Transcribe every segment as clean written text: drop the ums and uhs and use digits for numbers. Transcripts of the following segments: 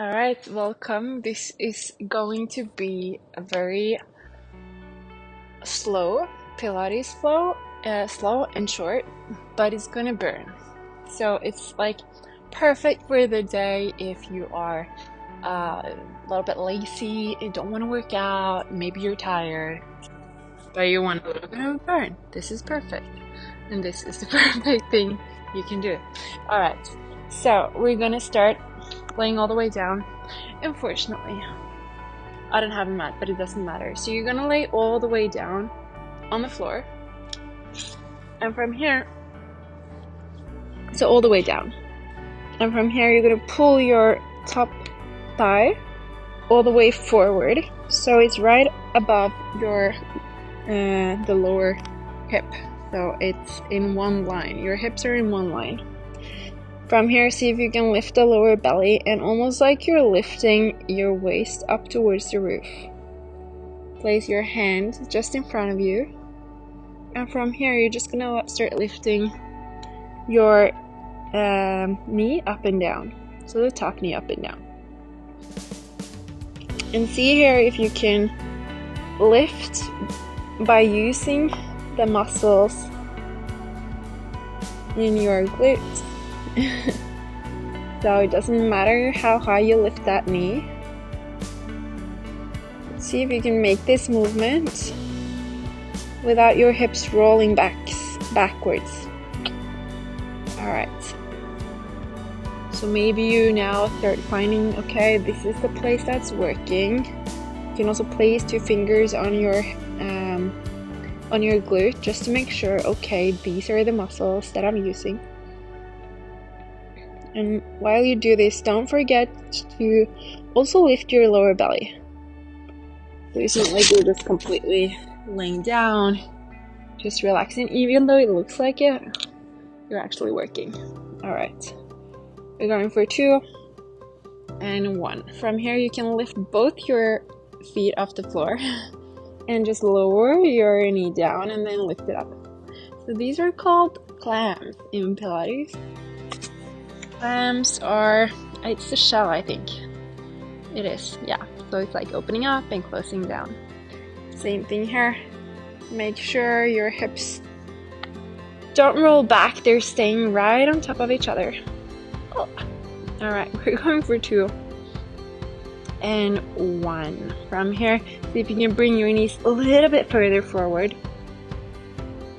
All right, welcome. This is going to be a very slow Pilates flow, slow and short, but it's gonna burn. So it's like perfect for the day if you are a little bit lazy and don't want to work out. Maybe you're tired, but you want a little bit of burn. This is perfect, and this is the perfect thing you can do. All right, so we're gonna start laying all the way down. Unfortunately, I don't have a mat, but it doesn't matter. So you're gonna lay all the way down on the floor, and from here, so all the way down, and from here you're gonna pull your top thigh all the way forward, so it's right above your the lower hip, so it's in one line. Your hips are in one line. From here, see if you can lift the lower belly and almost like you're lifting your waist up towards the roof. Place your hand just in front of you, and from here you're just gonna start lifting your knee up and down, so the top knee up and down. And see here if you can lift by using the muscles in your glutes. So it doesn't matter how high you lift that knee. See if you can make this movement without your hips rolling backwards. Alright. So maybe you now start finding, okay, this is the place that's working. You can also place 2 fingers on your glute just to make sure, okay, these are the muscles that I'm using. And while you do this, don't forget to also lift your lower belly. So it's not like you're just completely laying down, just relaxing. Even though it looks like it, you're actually working. Alright, we're going for 2 and 1. From here you can lift both your feet off the floor and just lower your knee down and then lift it up. So these are called clams in Pilates. Clams are, it's the shell, I think. It is, yeah. So it's like opening up and closing down. Same thing here. Make sure your hips don't roll back. They're staying right on top of each other. Oh. Alright, we're going for 2 and 1. From here, see if you can bring your knees a little bit further forward.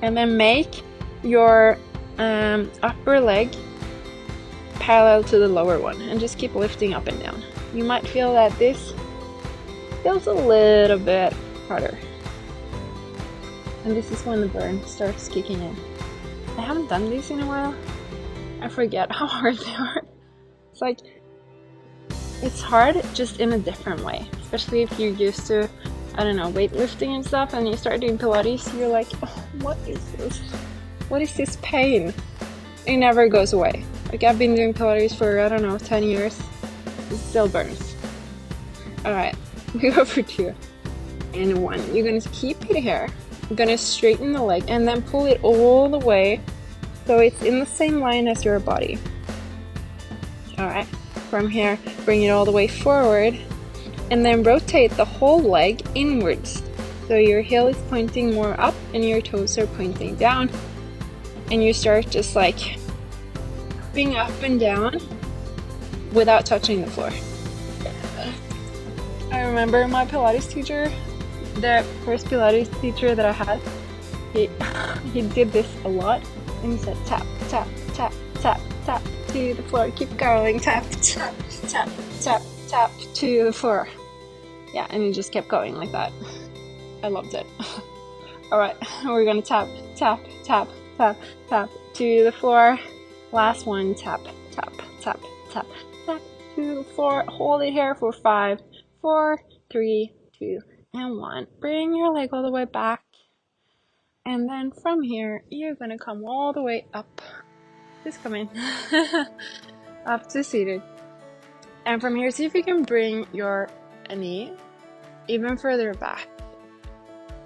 And then make your upper leg parallel to the lower one, and just keep lifting up and down. You might feel that this feels a little bit harder, and this is when the burn starts kicking in. I haven't done these in a while. I forget how hard they are. It's like, it's hard just in a different way, especially if you're used to, I don't know, weightlifting and stuff, and you start doing Pilates, you're like, oh, what is this? What is this pain? It never goes away. Like, I've been doing Pilates for, I don't know, 10 years. It still burns. Alright, we go for 2 and 1. You're gonna keep it here. You're gonna straighten the leg and then pull it all the way so it's in the same line as your body. Alright, from here, bring it all the way forward and then rotate the whole leg inwards. So your heel is pointing more up and your toes are pointing down. And you start just like being up and down without touching the floor. I remember my Pilates teacher, the first Pilates teacher that I had, he did this a lot, and he said tap, tap, tap, tap, tap to the floor, keep going, tap, tap, tap, tap, tap to the floor. Yeah, and he just kept going like that. I loved it. Alright, we're gonna tap, tap, tap, tap, tap to the floor. Last one, tap, tap, tap, tap, tap to the floor. Hold it here for 5, 4, 3, 2, and 1. Bring your leg all the way back. And then from here, you're gonna come all the way up. Just come in. Up to seated. And from here, see if you can bring your knee even further back.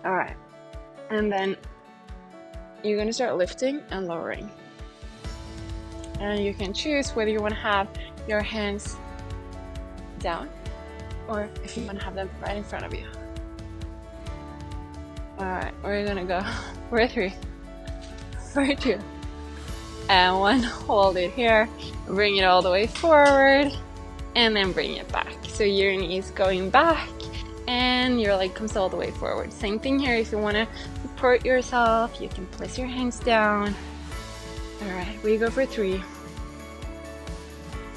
Alright. And then you're gonna start lifting and lowering. And you can choose whether you want to have your hands down, or if you want to have them right in front of you. Alright, we're gonna go for 3, for 2, and 1. Hold it here, bring it all the way forward, and then bring it back. So your knee is going back, and your leg comes all the way forward. Same thing here. If you want to support yourself, you can place your hands down. Alright, we go for 3,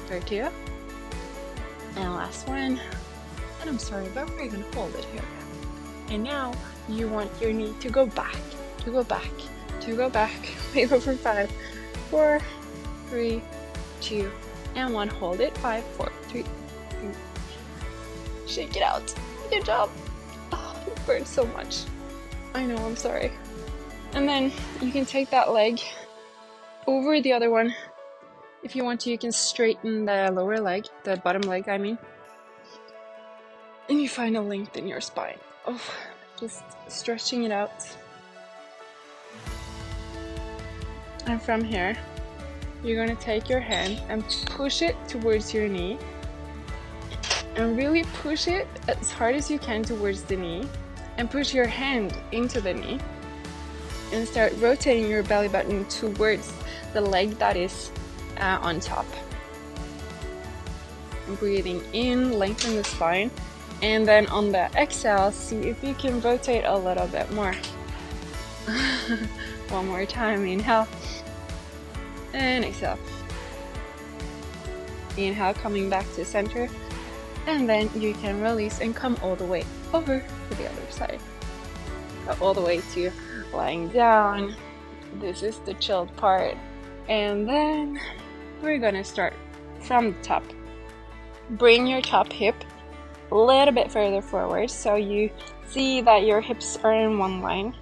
for 2, and last one. And I'm sorry, but we're gonna hold it here. And now you want your knee to go back, to go back, to go back. We go for 5, 4, 3, 2, and 1. Hold it. 5, 4, 3, 2. Shake it out. Good job. Oh, it burns so much. I know, I'm sorry. And then you can take that leg over the other one. If you want to, you can straighten the lower leg, the bottom leg, I mean. And you find a length in your spine. Oh, just stretching it out. And from here, you're going to take your hand and push it towards your knee. And really push it as hard as you can towards the knee. And push your hand into the knee. And start rotating your belly button towards the leg that is on top. And breathing in, lengthen the spine. And then on the exhale, see if you can rotate a little bit more. One more time, inhale. And exhale. Inhale, coming back to center. And then you can release and come all the way over to the other side. Go all the way to lying down. This is the chilled part. And then we're gonna start from the top. Bring your top hip a little bit further forward so you see that your hips are in one line.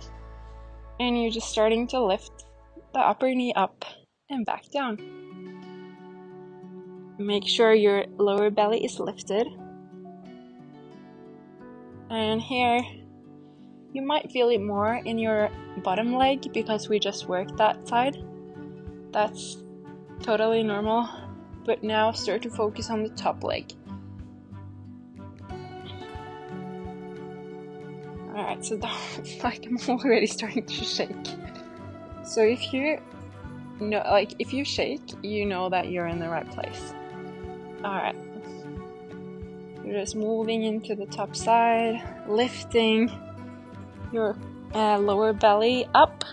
And you're just starting to lift the upper knee up and back down. Make sure your lower belly is lifted. And here, you might feel it more in your bottom leg because we just worked that side. That's totally normal. But now start to focus on the top leg. Alright, so that's like I'm already starting to shake. So if you know, like if you shake, you know that you're in the right place. Alright. You're just moving into the top side, lifting your lower belly up.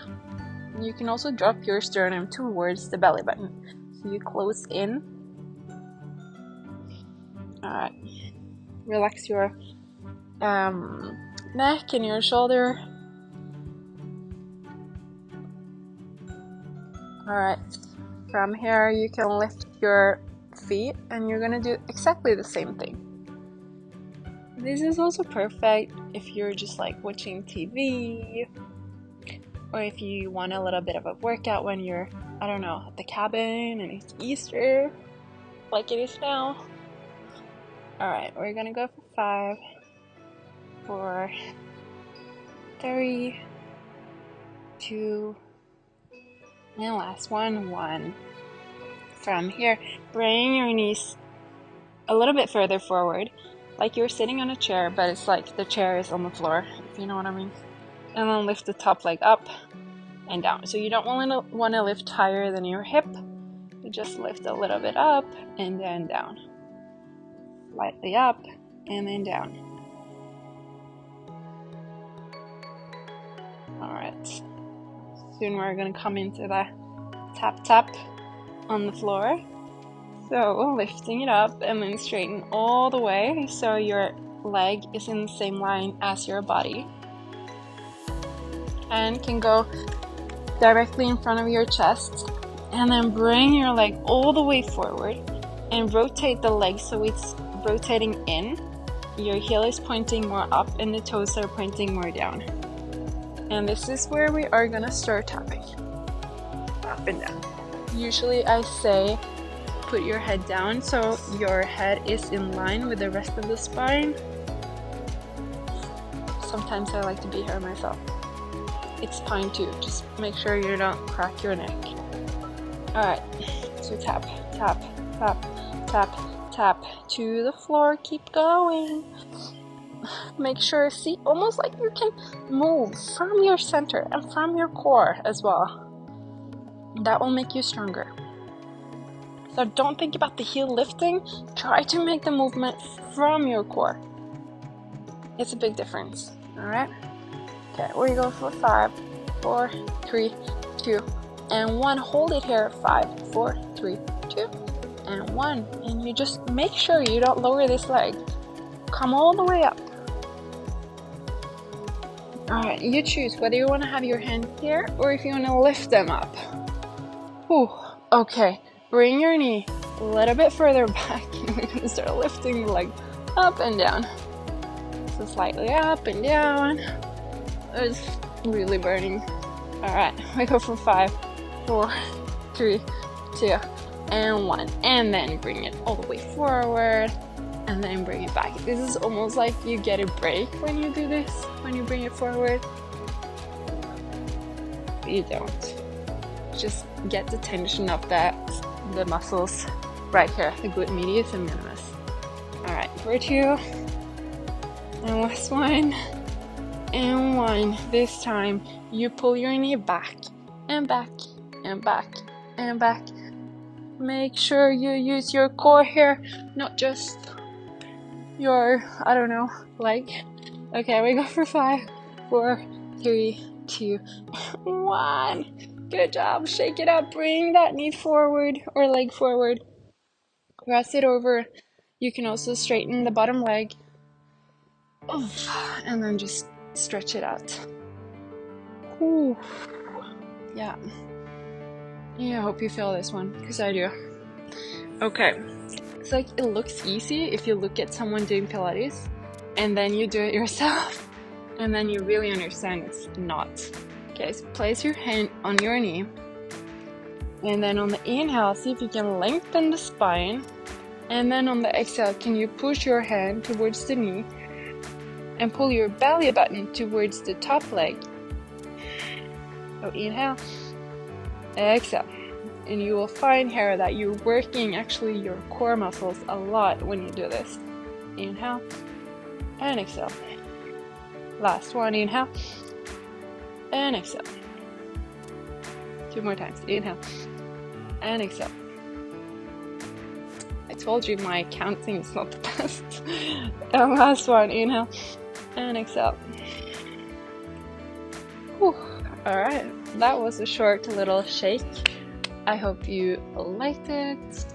You can also drop your sternum towards the belly button. So you close in. Alright. Relax your neck and your shoulder. Alright. From here you can lift your feet and you're gonna do exactly the same thing. This is also perfect if you're just like watching TV, or if you want a little bit of a workout when you're, I don't know, at the cabin and it's Easter, like it is now. Alright, we're gonna go for 5, 4, 3, 2, and last one, 1. From here, bring your knees a little bit further forward, like you're sitting on a chair, but it's like the chair is on the floor, if you know what I mean. And then lift the top leg up and down. So you don't want to lift higher than your hip. You just lift a little bit up and then down. Slightly up and then down. Alright. Soon we're going to come into the tap on the floor. So lifting it up and then straighten all the way so your leg is in the same line as your body. And can go directly in front of your chest. And then bring your leg all the way forward and rotate the leg so it's rotating in. Your heel is pointing more up and the toes are pointing more down. And this is where we are gonna start tapping. Up and down. Usually I say put your head down so your head is in line with the rest of the spine. Sometimes I like to be here myself. It's fine too, just make sure you don't crack your neck. Alright, so tap, tap, tap, tap, tap to the floor, keep going. Make sure, see, almost like you can move from your center and from your core as well. That will make you stronger. So don't think about the heel lifting, try to make the movement from your core. It's a big difference, all right? Okay, we go for 5, 4, 3, 2, and 1. Hold it here, 5, 4, 3, 2, and 1. And you just make sure you don't lower this leg. Come all the way up. All right, you choose whether you want to have your hand here or if you want to lift them up. Whew. Okay, bring your knee a little bit further back and we're going to start lifting the leg up and down. So slightly up and down. It's really burning. All right, we go for 5, 4, 3, 2, and 1. And then bring it all the way forward. And then bring it back. This is almost like you get a break when you do this, when you bring it forward. But you don't. Just get the tension of the muscles right here, the glute medius and minimus. Alright, for 2. And last one. And 1. This time, you pull your knee back, and back, and back, and back. Make sure you use your core here, not just your, I don't know, leg. Okay, we go for 5, 4, 3, 2, 1. Good job. Shake it up. Bring that knee forward or leg forward. Cross it over. You can also straighten the bottom leg. And then just stretch it out. Ooh. Yeah. Yeah, I hope you feel this one, because I do. Okay. It's like it looks easy if you look at someone doing Pilates and then you do it yourself and then you really understand it's not. Okay, so place your hand on your knee and then on the inhale, see if you can lengthen the spine, and then on the exhale, can you push your hand towards the knee and pull your belly button towards the top leg. So inhale, exhale. And you will find here that you're working actually your core muscles a lot when you do this. Inhale and exhale. Last one, inhale and exhale. 2 more times. Inhale and exhale. I told you my counting is not the best. And last one, inhale and exhale. Whew. All right, that was a short little shake. I hope you liked it.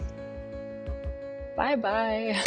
Bye bye.